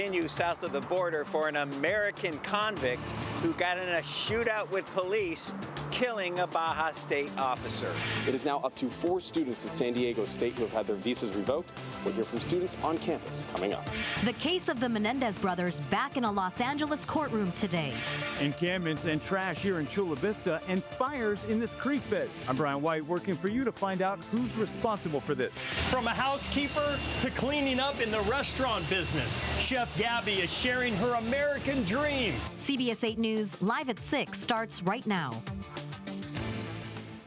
Continue south of the border for an American convict who got in a shootout with police, killing a Baja State officer. It is now up to 4 students at San Diego State who have had their visas revoked. We'll hear from students on campus coming up. The case of the Menendez brothers back in a Los Angeles courtroom today. Encampments and trash here in Chula Vista and fires in this creek bed. I'm Brian White, working for you to find out who's responsible for this. From a housekeeper to cleaning up in the restaurant business, Chef Gabby is sharing her American dream. CBS 8 News live at 6 starts right now.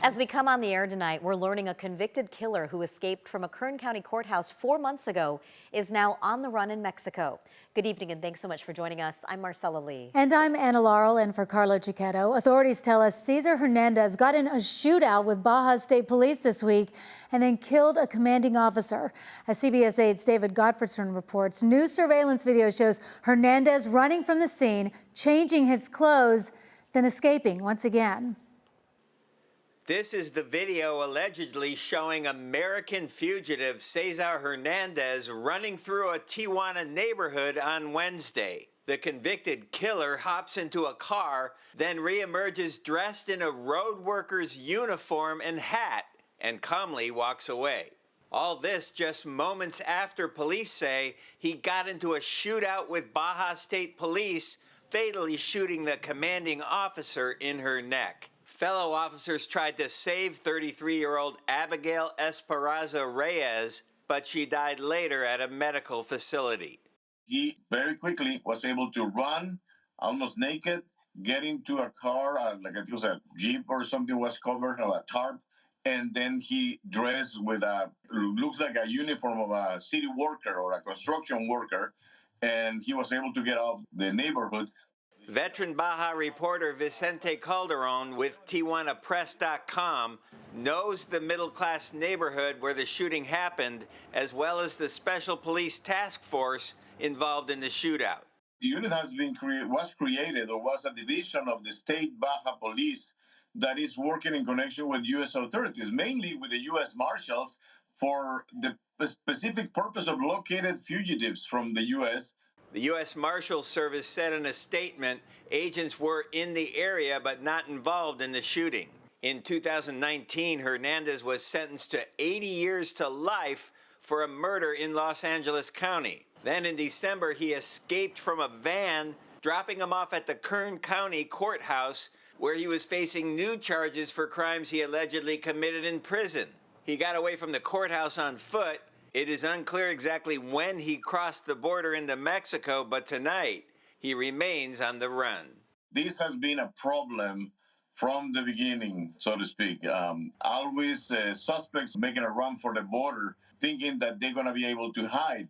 As we come on the air tonight, we're learning a convicted killer who escaped from a Kern County courthouse 4 months ago is now on the run in Mexico. Good evening and thanks so much for joining us. I'm Marcella Lee. And I'm Anna Laurel, and for Carlo Chiquetto. Authorities tell us Cesar Hernandez got in a shootout with Baja State Police this week and then killed a commanding officer. As CBS 8's David Gottfredson reports, new surveillance video shows Hernandez running from the scene, changing his clothes, then escaping once again. This is the video allegedly showing American fugitive Cesar Hernandez running through a Tijuana neighborhood on Wednesday. The convicted killer hops into a car, then reemerges dressed in a road worker's uniform and hat, and calmly walks away. All this just moments after police say he got into a shootout with Baja State Police, fatally shooting the commanding officer in her neck. Fellow officers tried to save 33-year-old Abigail Esperanza Reyes, but she died later at a medical facility. He very quickly was able to run, almost naked, get into a car, like it was a Jeep or something was covered, or a tarp, and then he dressed with looks like a uniform of a city worker or a construction worker, and he was able to get off the neighborhood. Veteran Baja reporter Vicente Calderon with TijuanaPress.com knows the middle-class neighborhood where the shooting happened, as well as the Special Police Task Force involved in the shootout. The unit was created, or was a division of the state Baja Police that is working in connection with U.S. authorities, mainly with the U.S. Marshals, for the specific purpose of locating fugitives from the U.S. The U.S. Marshals Service said in a statement agents were in the area but not involved in the shooting. In 2019, Hernandez was sentenced to 80 years to life for a murder in Los Angeles County. Then in December, he escaped from a van, dropping him off at the Kern County courthouse, where he was facing new charges for crimes he allegedly committed in prison. He got away from the courthouse on foot. It is unclear exactly when he crossed the border into Mexico, but tonight he remains on the run. This has been a problem from the beginning, so to speak. Always suspects making a run for the border, thinking that they're going to be able to hide.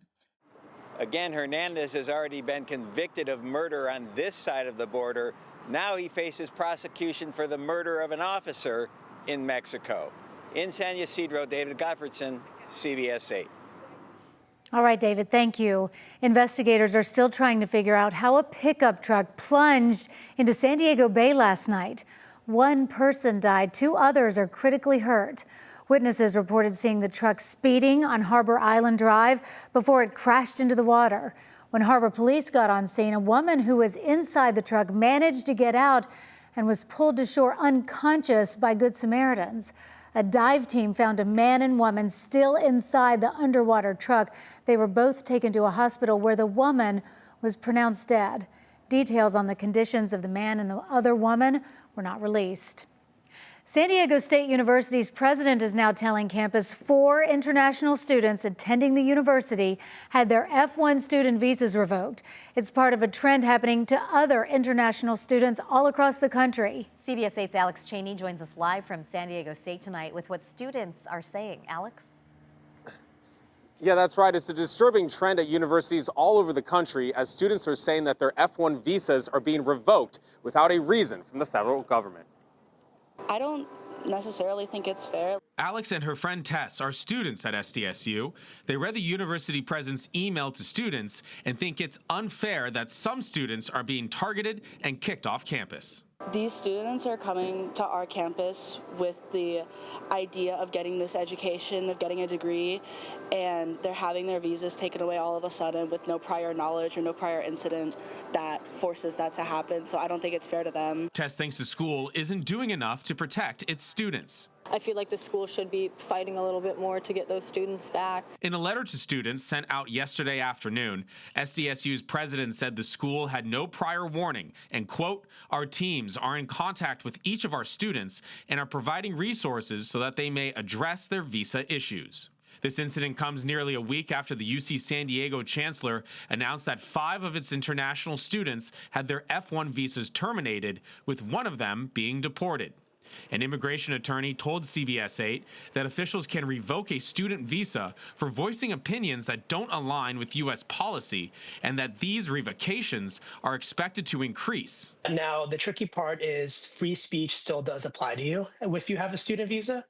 Again, Hernandez has already been convicted of murder on this side of the border. Now he faces prosecution for the murder of an officer in Mexico. In San Ysidro, David Gottfredson, CBS 8. All right, David, thank you. Investigators are still trying to figure out how a pickup truck plunged into San Diego Bay last night. One person died, 2 others are critically hurt. Witnesses reported seeing the truck speeding on Harbor Island Drive before it crashed into the water. When Harbor Police got on scene, a woman who was inside the truck managed to get out and was pulled to shore unconscious by Good Samaritans. A dive team found a man and woman still inside the underwater truck. They were both taken to a hospital where the woman was pronounced dead. Details on the conditions of the man and the other woman were not released. San Diego State University's president is now telling campus 4 international students attending the university had their F1 student visas revoked. It's part of a trend happening to other international students all across the country. CBS 8's Alex Cheney joins us live from San Diego State tonight with what students are saying. Alex? Yeah, that's right. It's a disturbing trend at universities all over the country as students are saying that their F1 visas are being revoked without a reason from the federal government. I don't necessarily think it's fair. Alex and her friend Tess are students at SDSU. They read the university president's email to students and think it's unfair that some students are being targeted and kicked off campus. These students are coming to our campus with the idea of getting this education, of getting a degree, and they're having their visas taken away all of a sudden with no prior knowledge or no prior incident that forces that to happen. So I don't think it's fair to them. Tess thinks the school isn't doing enough to protect its students. I feel like the school should be fighting a little bit more to get those students back. In a letter to students sent out yesterday afternoon, SDSU's president said the school had no prior warning and, quote, our teams are in contact with each of our students and are providing resources so that they may address their visa issues. This incident comes nearly a week after the UC San Diego chancellor announced that 5 of its international students had their F1 visas terminated, with one of them being deported. An immigration attorney told CBS 8 that officials can revoke a student visa for voicing opinions that don't align with U.S. policy, and that these revocations are expected to increase. Now, the tricky part is free speech still does apply to you if you have a student visa.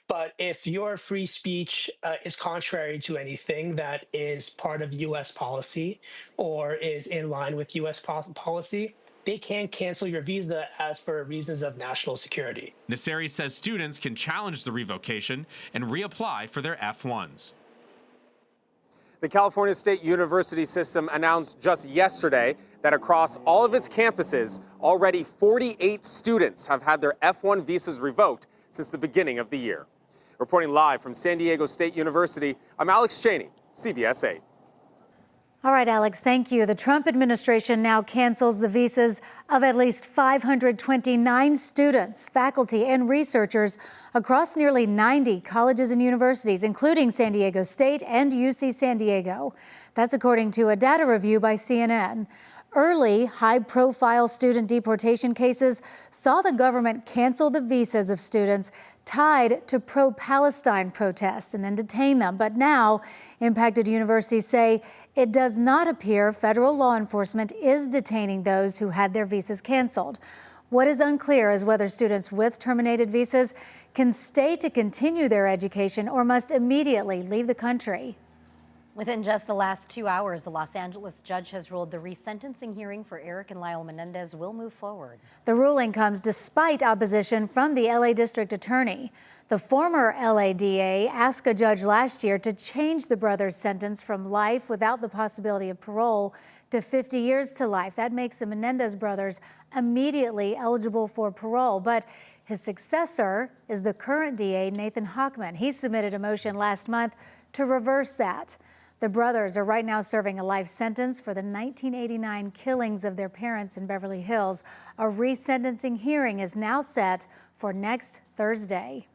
But if your free speech is contrary to anything that is part of U.S. policy or is in line with U.S. policy, they can cancel your visa as for reasons of national security. Nasseri says students can challenge the revocation and reapply for their F1s. The California State University system announced just yesterday that across all of its campuses, already 48 students have had their F1 visas revoked since the beginning of the year. Reporting live from San Diego State University, I'm Alex Cheney, CBS 8. All right, Alex, thank you. The Trump administration now cancels the visas of at least 529 students, faculty, and researchers across nearly 90 colleges and universities, including San Diego State and UC San Diego. That's according to a data review by CNN. Early, high-profile student deportation cases saw the government cancel the visas of students tied to pro-Palestine protests and then detain them. But now, impacted universities say it does not appear federal law enforcement is detaining those who had their visas canceled. What is unclear is whether students with terminated visas can stay to continue their education or must immediately leave the country. Within just the last 2 hours, the Los Angeles judge has ruled the resentencing hearing for Eric and Lyle Menendez will move forward. The ruling comes despite opposition from the LA District Attorney. The former LA DA asked a judge last year to change the brothers' sentence from life without the possibility of parole to 50 years to life. That makes the Menendez brothers immediately eligible for parole. But his successor is the current DA, Nathan Hochman. He submitted a motion last month to reverse that. The brothers are right now serving a life sentence for the 1989 killings of their parents in Beverly Hills. A resentencing hearing is now set for next Thursday.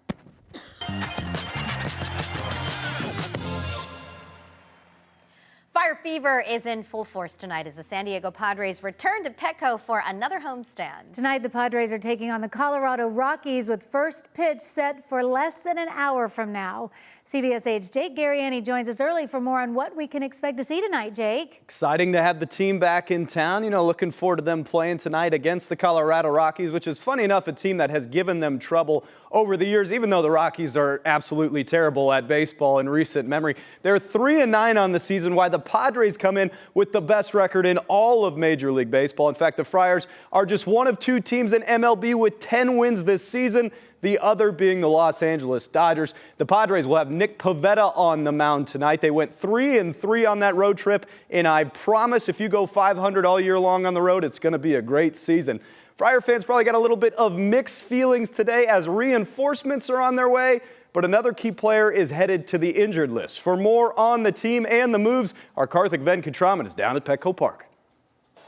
Fire fever is in full force tonight as the San Diego Padres return to Petco for another homestand. Tonight, the Padres are taking on the Colorado Rockies with first pitch set for less than an hour from now. CBS 8's Jake Garriani joins us early for more on what we can expect to see tonight, Jake. Exciting to have the team back in town. You know, looking forward to them playing tonight against the Colorado Rockies, which is funny enough a team that has given them trouble over the years, even though the Rockies are absolutely terrible at baseball in recent memory. They're 3-9 on the season, while the Padres come in with the best record in all of Major League Baseball. In fact, the Friars are just one of 2 teams in MLB with 10 wins this season, the other being the Los Angeles Dodgers. The Padres will have Nick Pivetta on the mound tonight. They went 3-3 on that road trip, and I promise if you go 500 all year long on the road, it's going to be a great season. Friar fans probably got a little bit of mixed feelings today as reinforcements are on their way, but another key player is headed to the injured list. For more on the team and the moves, our Karthik Venkatraman is down at Petco Park.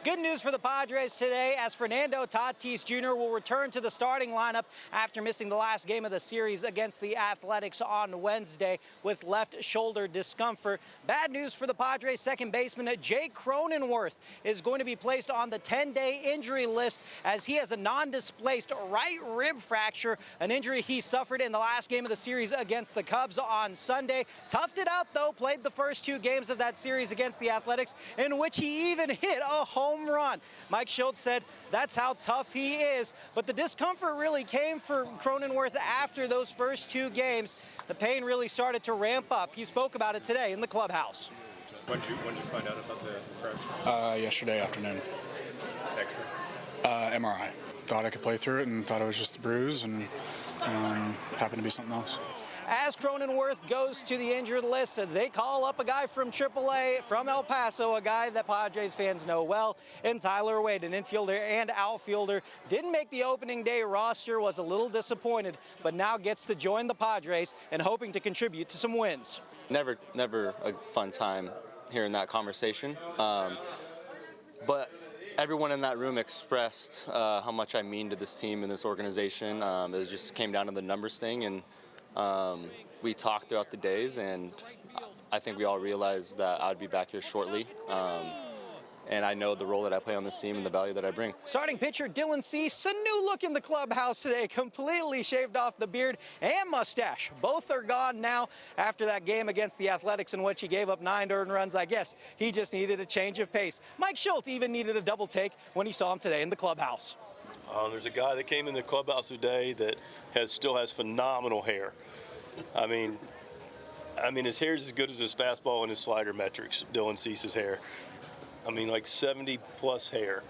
Good news for the Padres today as Fernando Tatis Jr. will return to the starting lineup after missing the last game of the series against the Athletics on Wednesday with left shoulder discomfort. Bad news for the Padres second baseman Jake Cronenworth is going to be placed on the 10-day injury list as he has a non-displaced right rib fracture, an injury he suffered in the last game of the series against the Cubs on Sunday. Toughed it out though, played the first 2 games of that series against the Athletics in which he even hit a home home run. Mike Schultz said that's how tough he is, but the discomfort really came for Cronenworth after those first 2 games. The pain really started to ramp up. He spoke about it today in the clubhouse. When did you find out about the fracture? Yesterday afternoon. X-ray? MRI. Thought I could play through it and thought it was just a bruise, and happened to be something else. As Cronenworth goes to the injured list, they call up a guy from AAA from El Paso, a guy that Padres fans know well, and Tyler Wade, an infielder and outfielder. Didn't make the opening day roster, was a little disappointed, but now gets to join the Padres and hoping to contribute to some wins. Never a fun time hearing that conversation, but everyone in that room expressed how much I mean to this team and this organization. It just came down to the numbers thing, and we talked throughout the days, and I think we all realized that I'd be back here shortly. And I know the role that I play on this team and the value that I bring. Starting pitcher Dylan Cease, a new look in the clubhouse today, completely shaved off the beard and mustache. Both are gone now after that game against the Athletics in which he gave up 9 earned runs. I guess he just needed a change of pace. Mike Schultz even needed a double take when he saw him today in the clubhouse. There's a guy that came in the clubhouse today that still has phenomenal hair. I mean, his hair is as good as his fastball and his slider metrics, Dylan Cease's hair. I mean, like 70 plus hair.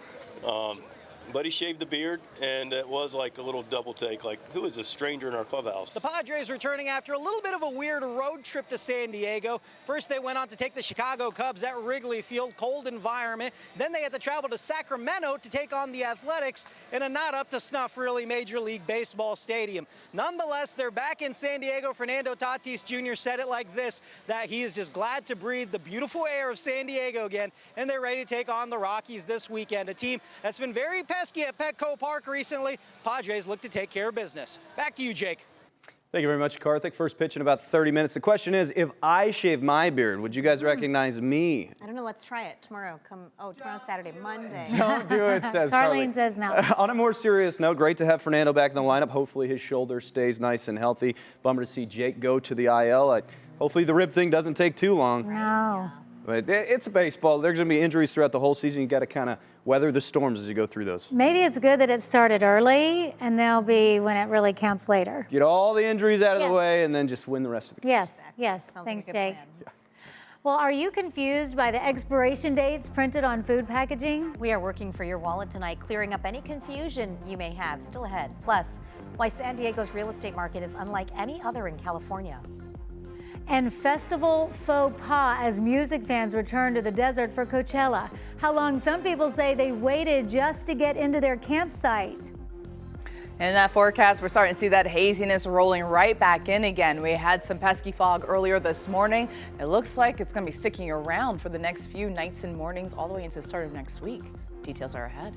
But he shaved the beard, and it was like a little double take, like, who is a stranger in our clubhouse? The Padres returning after a little bit of a weird road trip to San Diego. First, they went on to take the Chicago Cubs at Wrigley Field, cold environment. Then they had to travel to Sacramento to take on the Athletics in a not up to snuff, really, Major League Baseball stadium. Nonetheless, they're back in San Diego. Fernando Tatis Jr. said it like this, that he is just glad to breathe the beautiful air of San Diego again, and they're ready to take on the Rockies this weekend, a team that's been very pesky at Petco Park recently. Padres look to take care of business. Back to you, Jake. Thank you very much, Karthik. First pitch in about 30 minutes. The question is, if I shave my beard, would you guys recognize me? I don't know. Let's try it tomorrow. Tomorrow's Saturday, Monday. Don't do it, says Carlene Carly. says no. On a more serious note, great to have Fernando back in the lineup. Hopefully his shoulder stays nice and healthy. Bummer to see Jake go to the IL. Hopefully the rib thing doesn't take too long. No. But it's baseball. There's going to be injuries throughout the whole season. You got to kind of weather the storms as you go through those. Maybe it's good that it started early, and they'll be when it really counts later. Get all the injuries out of the way, and then just win the rest of the game. Yes. Thanks, Jake. Well, are you confused by the expiration dates printed on food packaging? We are working for your wallet tonight, clearing up any confusion you may have. Still ahead. Plus, why San Diego's real estate market is unlike any other in California. And festival faux pas as music fans return to the desert for Coachella. How long some people say they waited just to get into their campsite. And in that forecast, we're starting to see that haziness rolling right back in again. We had some pesky fog earlier this morning. It looks like it's going to be sticking around for the next few nights and mornings all the way into the start of next week. Details are ahead.